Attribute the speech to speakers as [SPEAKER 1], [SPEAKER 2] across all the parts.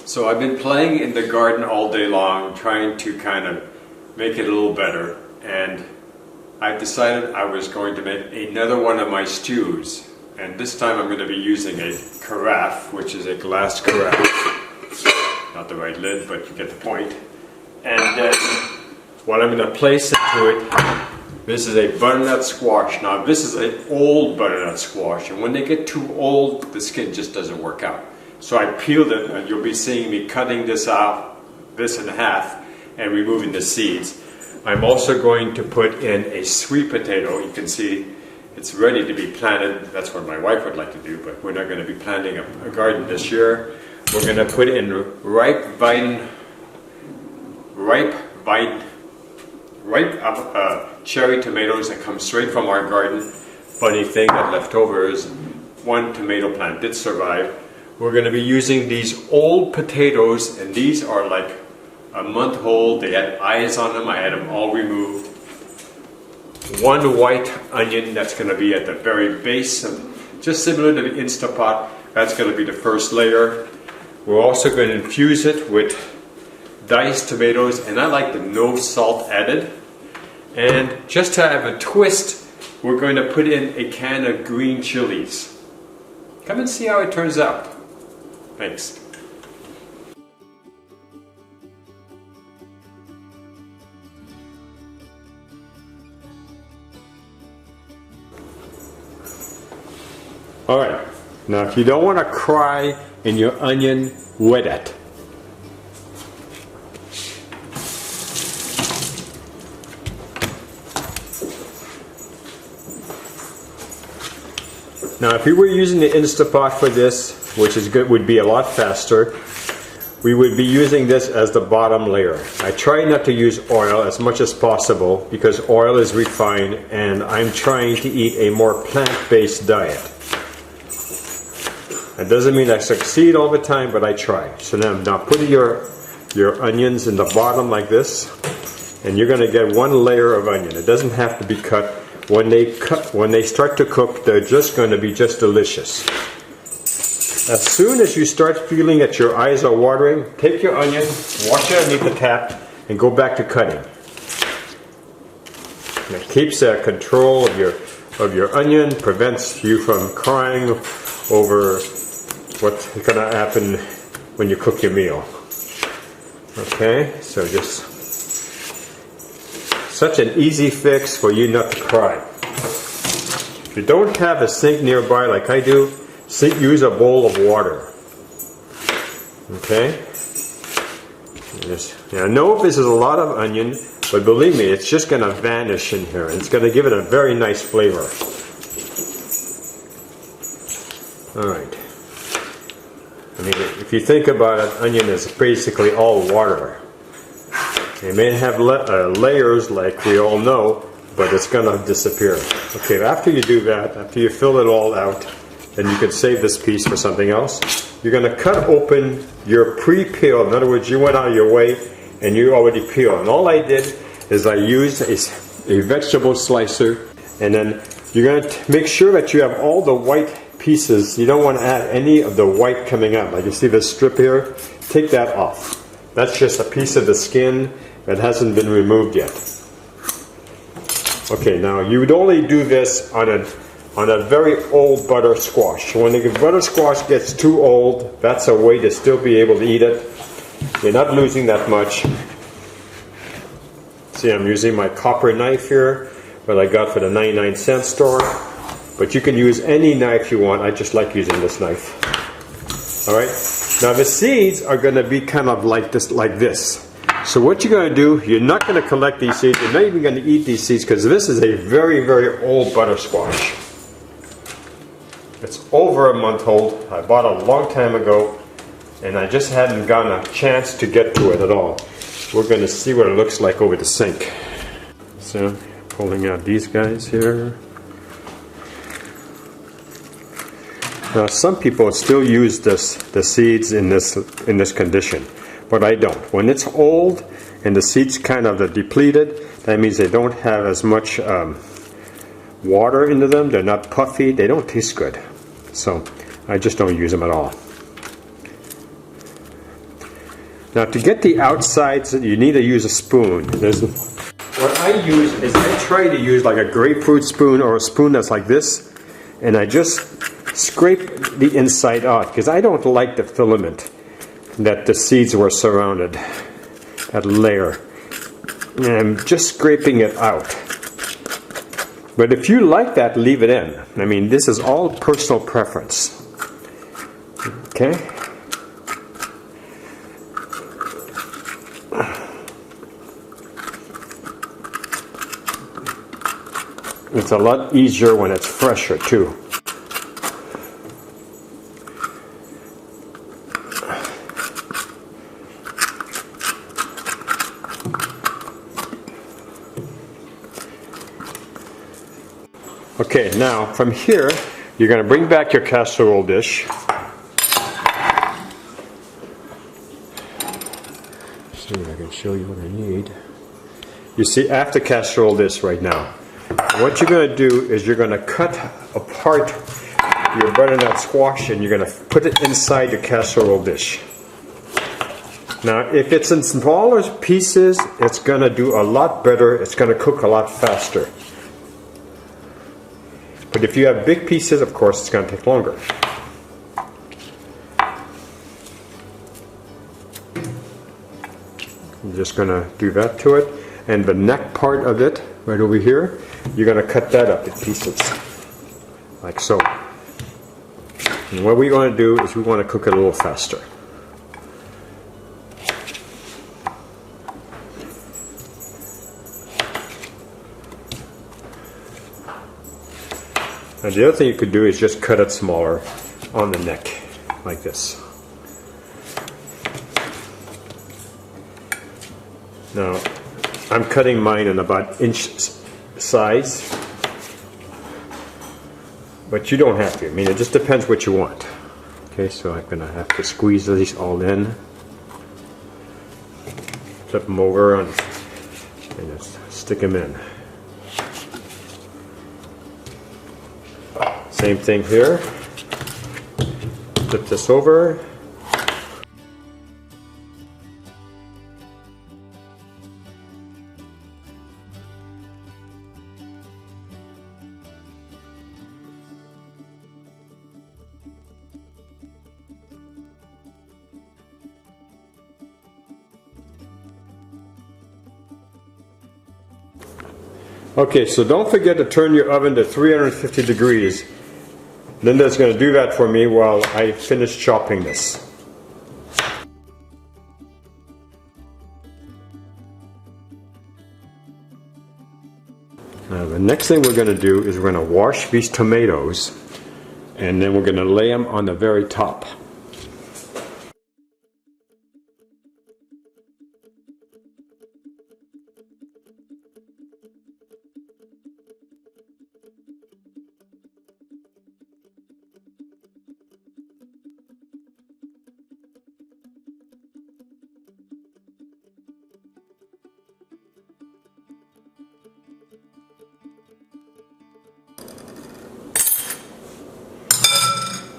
[SPEAKER 1] So I've been playing in the garden all day long, trying to kind of make it a little better, and I've decided I was going to make another one of my stews, and this time I'm going to be using a carafe, which is a glass carafe. Not the right lid, but you get the point. And then what I'm going to place into it, this is a butternut squash. Now this is an old butternut squash, and when they get too old, the skin just doesn't work out. So I peeled it, and you'll be seeing me cutting this out, this in half, and removing the seeds. I'm also going to put in a sweet potato. You can see it's ready to be planted. That's what my wife would like to do, but we're not going to be planting a garden this year. We're going to put in ripe cherry tomatoes that come straight from our garden. Funny thing, that leftover is one tomato plant did survive. We're going to be using these old potatoes, and these are like a month old. They had eyes on them. I had them all removed. One white onion that's going to be at the very base, just similar to the Instapot. That's going to be the first layer. We're also going to infuse it with diced tomatoes, and I like the no salt added. And just to have a twist, we're going to put in a can of green chilies. Come and see how it turns out. Thanks. Alright, now if you don't want to cry in your onion, wet it. Now if we were using the Instapot for this, which is good, would be a lot faster, we would be using this as the bottom layer. I try not to use oil as much as possible because oil is refined, and I'm trying to eat a more plant-based diet. That doesn't mean I succeed all the time, but I try. So now put your onions in the bottom like this, and you're going to get one layer of onion. It doesn't have to be cut. When they start to cook, they're just going to be just delicious. As soon as you start feeling that your eyes are watering, take your onion, wash it underneath the tap, and go back to cutting. And it keeps control of your onion, prevents you from crying over what's going to happen when you cook your meal. Okay, so just such an easy fix for you not to cry. If you don't have a sink nearby like I do, use a bowl of water. Okay? I know this is a lot of onion, but believe me, it's just going to vanish in here. It's going to give it a very nice flavor. Alright. I mean, if you think about it, onion is basically all water. It may have layers like we all know, but it's going to disappear. Okay, after you do that, after you fill it all out, then you can save this piece for something else. You're going to cut open your pre-peel. In other words, you went out of your way and you already peeled. And all I did is I used a vegetable slicer, and then you're going to make sure that you have all the white pieces. You don't want to add any of the white coming out. Like you see this strip here? Take that off. That's just a piece of the skin that hasn't been removed yet. Okay, now you would only do this on a very old butter squash. When the butter squash gets too old, that's a way to still be able to eat it. You're not losing that much. See, I'm using my copper knife here that I got for the 99-cent store. But you can use any knife you want. I just like using this knife. Alright, now the seeds are going to be kind of like this. So what you're going to do, you're not going to collect these seeds. You're not even going to eat these seeds because this is a very, very old butter squash. It's over a month old. I bought it a long time ago, and I just hadn't gotten a chance to get to it at all. We're going to see what it looks like over the sink. So, pulling out these guys here. Now, some people still use the seeds in this condition, but I don't. When it's old and the seeds kind of depleted, that means they don't have as much water into them. They're not puffy. They don't taste good. So I just don't use them at all. Now to get the outsides, you need to use a spoon. What I use is I try to use like a grapefruit spoon or a spoon that's like this, and I just scrape the inside off because I don't like the filament that the seeds were surrounded, that layer. And I'm just scraping it out. But if you like that, leave it in. I mean, this is all personal preference. Okay? It's a lot easier when it's fresher too. Okay, now from here, you're going to bring back your casserole dish. See if I can show you what I need. You see, I have the casserole dish right now. What you're going to do is you're going to cut apart your butternut squash and you're going to put it inside your casserole dish. Now, if it's in smaller pieces, it's going to do a lot better. It's going to cook a lot faster. But if you have big pieces, of course, it's going to take longer. I'm just going to do that to it. And the neck part of it, right over here, you're going to cut that up in pieces. Like so. And what we want to do is we want to cook it a little faster. And the other thing you could do is just cut it smaller on the neck, like this. Now, I'm cutting mine in about inch size, but you don't have to. I mean, it just depends what you want. Okay, so I'm going to have to squeeze these all in, flip them over, and just stick them in. Same thing here. Flip this over. Okay, so don't forget to turn your oven to 350 degrees. Linda's going to do that for me while I finish chopping this. Now the next thing we're going to do is we're going to wash these tomatoes and then we're going to lay them on the very top.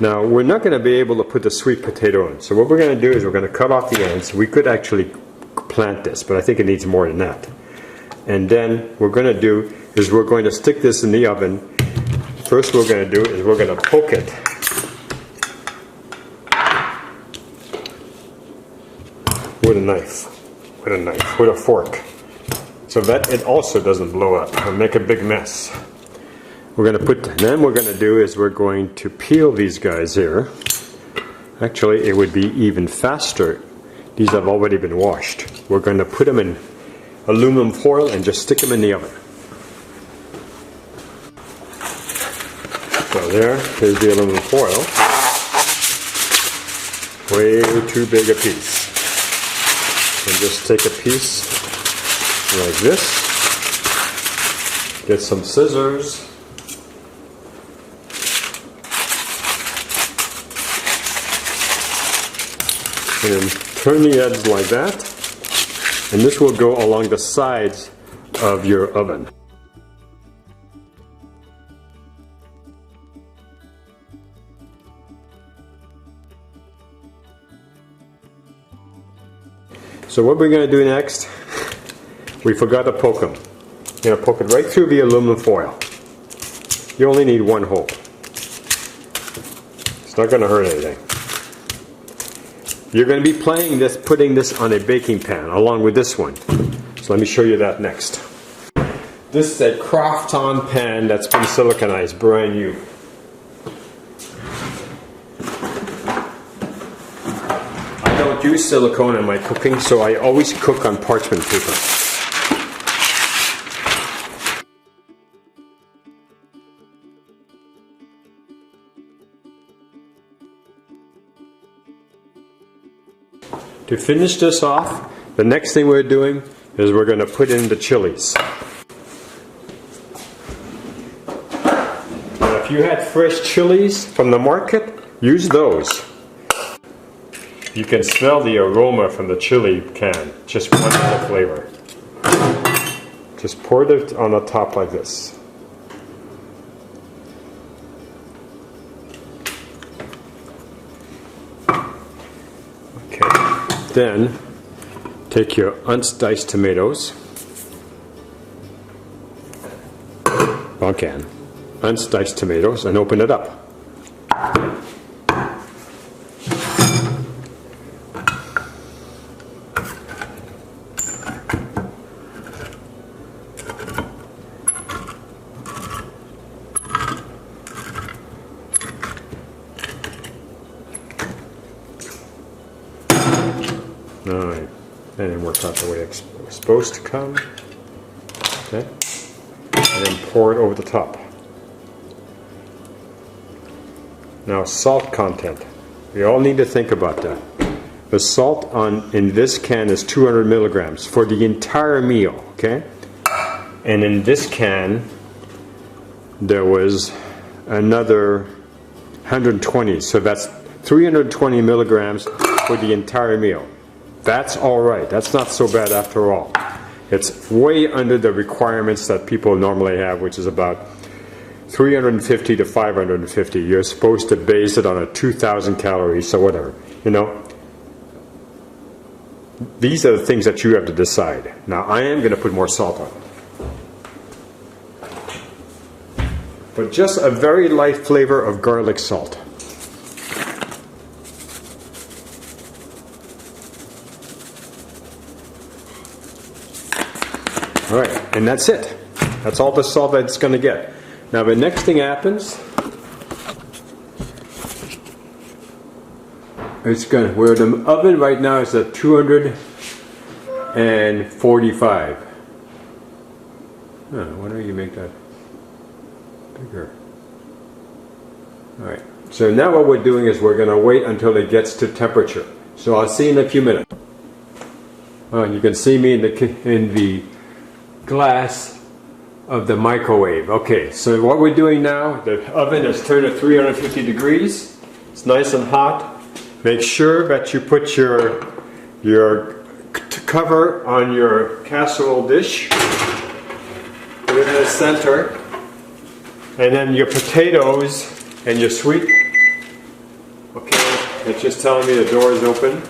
[SPEAKER 1] Now we're not going to be able to put the sweet potato in, so what we're going to do is we're going to cut off the ends. We could actually plant this, but I think it needs more than that. And then what we're going to do is we're going to stick this in the oven. First what we're going to do is we're going to poke it with a knife, with a fork, so that it also doesn't blow up and make a big mess. Then what we're going to do is we're going to peel these guys here. Actually, it would be even faster. These have already been washed. We're going to put them in aluminum foil and just stick them in the oven. So here's the aluminum foil. Way too big a piece. And just take a piece like this. Get some scissors. And turn the edge like that, and this will go along the sides of your oven. So what we're going to do next, we forgot to poke them. You're going to poke it right through the aluminum foil. You only need one hole. It's not going to hurt anything. You're going to be playing this, putting this on a baking pan along with this one. So let me show you that next. This is a Crafton pan that's been siliconized, brand new. I don't use silicone in my cooking, so I always cook on parchment paper. To finish this off, the next thing we're doing is we're going to put in the chilies. Now, if you had fresh chilies from the market, use those. You can smell the aroma from the chili can. Just wonderful flavor. Just pour it on the top like this. Then take your unsliced tomatoes, unsliced tomatoes, and open it up. Alright, and it worked out the way it's supposed to come. Okay, and then pour it over the top. Now, salt content. We all need to think about that. The salt in this can is 200 milligrams for the entire meal, okay? And in this can, there was another 120, so that's 320 milligrams for the entire meal. That's all right. That's not so bad after all. It's way under the requirements that people normally have, which is about 350 to 550. You're supposed to base it on a 2,000 calories, so whatever. You know, these are the things that you have to decide. Now, I am going to put more salt on. But just a very light flavor of garlic salt. Alright, and that's it. That's all the salt that it's going to get. Now the next thing happens, it's going to, where the oven right now is at 245. Why don't you make that bigger? Alright, so now what we're doing is we're going to wait until it gets to temperature. So I'll see you in a few minutes. You can see me in the glass of the microwave. Okay, so what we're doing now, the oven is turned at 350 degrees. It's nice and hot. Make sure that you put your cover on your casserole dish. Put it in the center. And then your potatoes and your sweet. Okay, it's just telling me the door is open.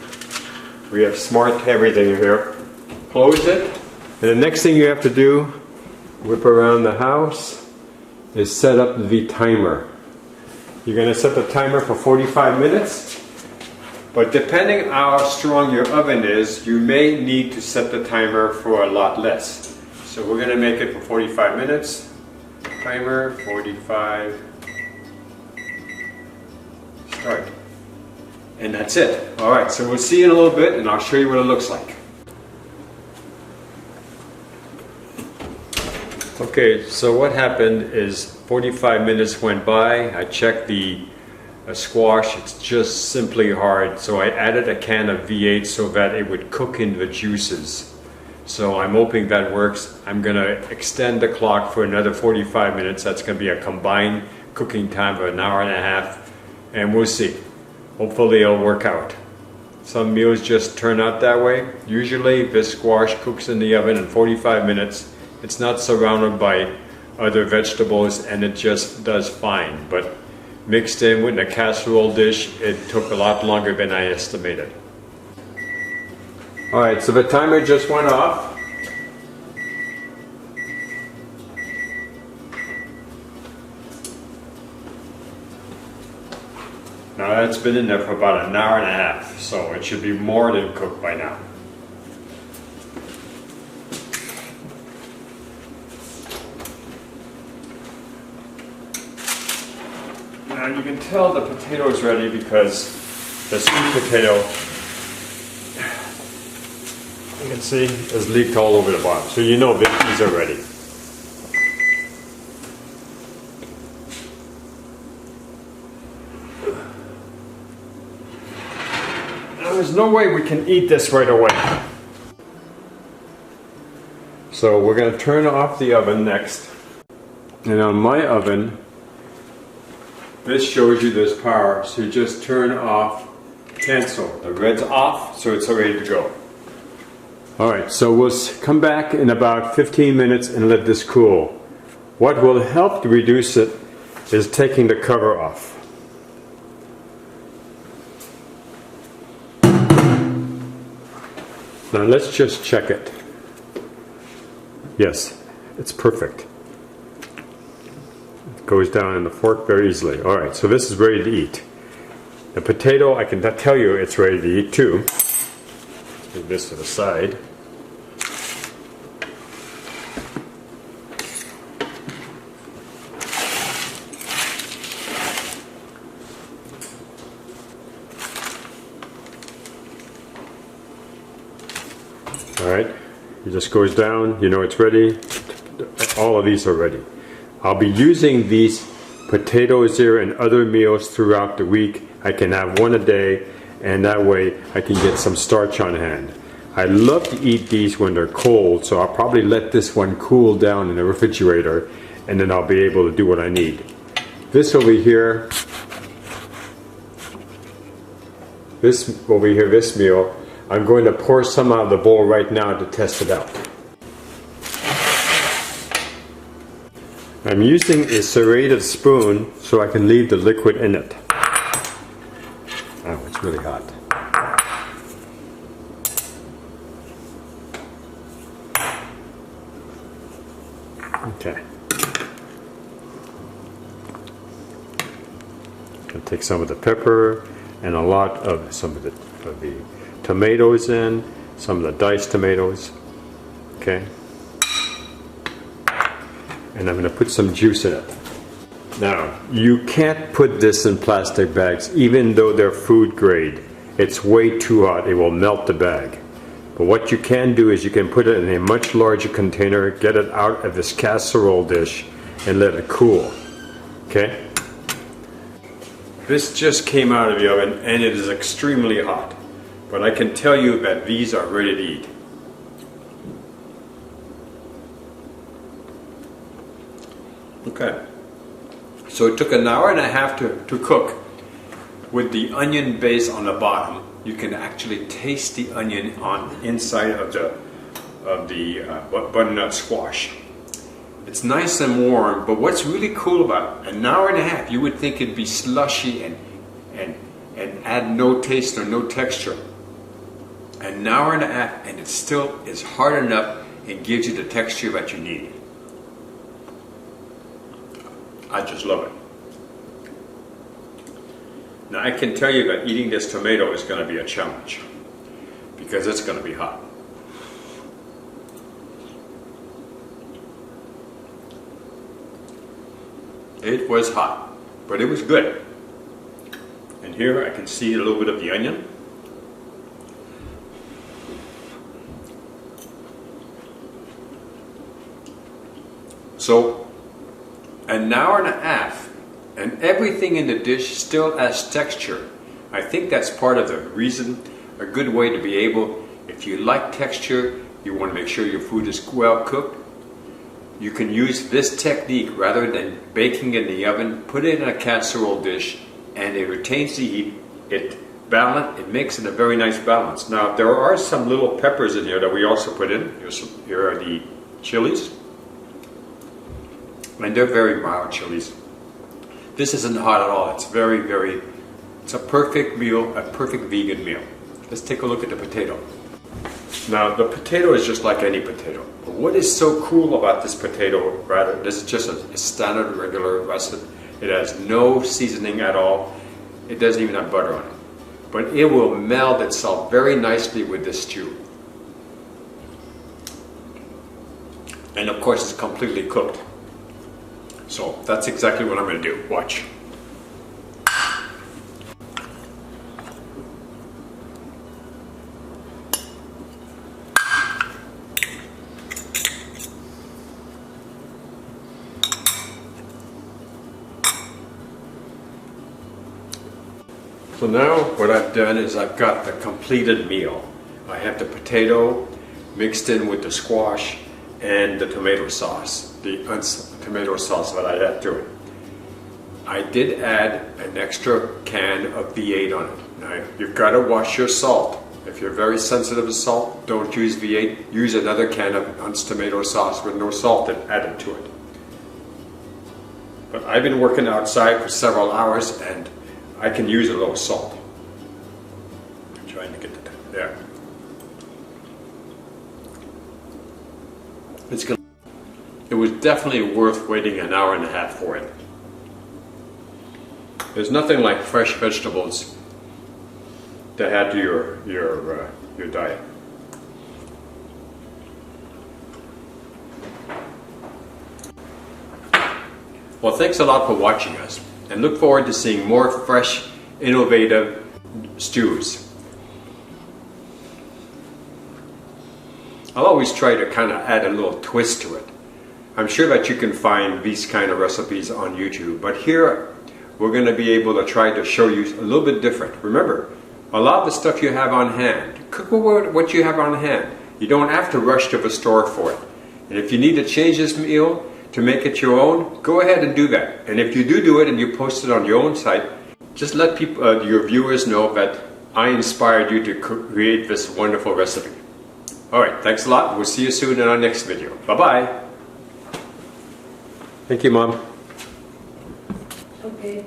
[SPEAKER 1] We have smart everything here. Close it. And the next thing you have to do, whip around the house, is set up the timer. You're going to set the timer for 45 minutes, but depending how strong your oven is, you may need to set the timer for a lot less. So we're going to make it for 45 minutes. Timer, 45, start. And that's it. Alright, so we'll see you in a little bit and I'll show you what it looks like. Okay, so what happened is 45 minutes went by. I checked the squash. It's just simply hard. So I added a can of V8 so that it would cook in the juices. So I'm hoping that works. I'm going to extend the clock for another 45 minutes. That's going to be a combined cooking time of an hour and a half. And we'll see. Hopefully it'll work out. Some meals just turn out that way. Usually this squash cooks in the oven in 45 minutes. It's not surrounded by other vegetables and it just does fine. But mixed in with a casserole dish, it took a lot longer than I estimated. Alright, so the timer just went off. Now that's been in there for about an hour and a half, so it should be more than cooked by now. Now you can tell the potato is ready because the sweet potato, you can see, is leaked all over the bottom. So you know that these are ready. Now there's no way we can eat this right away. So we're going to turn off the oven next. And on my oven, this shows you this power, so you just turn off, cancel. The red's off, so it's ready to go. Alright, so we'll come back in about 15 minutes and let this cool. What will help to reduce it is taking the cover off. Now let's just check it. Yes, it's perfect. Goes down in the fork very easily. Alright, so this is ready to eat. The potato, I can tell you it's ready to eat too. Let's move this to the side. Alright, it just goes down, you know it's ready. All of these are ready. I'll be using these potatoes here and other meals throughout the week. I can have one a day, and that way I can get some starch on hand. I love to eat these when they're cold, so I'll probably let this one cool down in the refrigerator, and then I'll be able to do what I need. This over here, this meal, I'm going to pour some out of the bowl right now to test it out. I'm using a serrated spoon so I can leave the liquid in it. Oh, it's really hot. Okay. I'll take some of the pepper and a lot of some of the tomatoes in, some of the diced tomatoes. Okay. And I'm going to put some juice in it. Now, you can't put this in plastic bags, even though they're food grade. It's way too hot, it will melt the bag. But what you can do is you can put it in a much larger container, get it out of this casserole dish, and let it cool. Okay? This just came out of the oven, and it is extremely hot. But I can tell you that these are ready to eat. Okay, so it took an hour and a half to cook. With the onion base on the bottom, you can actually taste the onion on inside of the butternut squash. It's nice and warm, but what's really cool about it, an hour and a half, you would think it'd be slushy and add no taste or no texture. An hour and a half, and it still is hard enough and gives you the texture that you need. I just love it. Now I can tell you that eating this tomato is going to be a challenge because it's going to be hot. It was hot, but it was good. And here I can see a little bit of the onion. So an hour and a half, and everything in the dish still has texture. I think that's part of the reason, a good way to be able, if you like texture, you want to make sure your food is well cooked, you can use this technique rather than baking in the oven. Put it in a casserole dish, and it retains the heat. It makes it a very nice balance. Now there are some little peppers in here that we also put in. Here are the chilies. And they're very mild chilies. This isn't hot at all. It's it's a perfect meal, a perfect vegan meal. Let's take a look at the potato. Now the potato is just like any potato. But what is so cool about this potato, rather, this is just a standard regular russet. It has no seasoning at all. It doesn't even have butter on it. But it will meld itself very nicely with this stew. And of course it's completely cooked. So that's exactly what I'm going to do. Watch. So now what I've done is I've got the completed meal. I have the potato mixed in with the squash and the tomato sauce, the tomato sauce that I add to it. I did add an extra can of V8 on it. Now you've got to wash your salt. If you're very sensitive to salt, don't use V8. Use another can of tomato sauce with no salt added to it. But I've been working outside for several hours and I can use a little salt. I'm trying to get it there. It was definitely worth waiting an hour and a half for it. There's nothing like fresh vegetables to add to your diet. Well, thanks a lot for watching us, and look forward to seeing more fresh, innovative stews. I'll always try to kind of add a little twist to it. I'm sure that you can find these kind of recipes on YouTube, but here we're going to be able to try to show you a little bit different. Remember, a lot of the stuff you have on hand, cook with what you have on hand. You don't have to rush to the store for it. And if you need to change this meal to make it your own, go ahead and do that. And if you do it and you post it on your own site, just let people, your viewers know that I inspired you to create this wonderful recipe. Alright, thanks a lot. We'll see you soon in our next video. Bye-bye. Thank you, Mom.
[SPEAKER 2] Okay.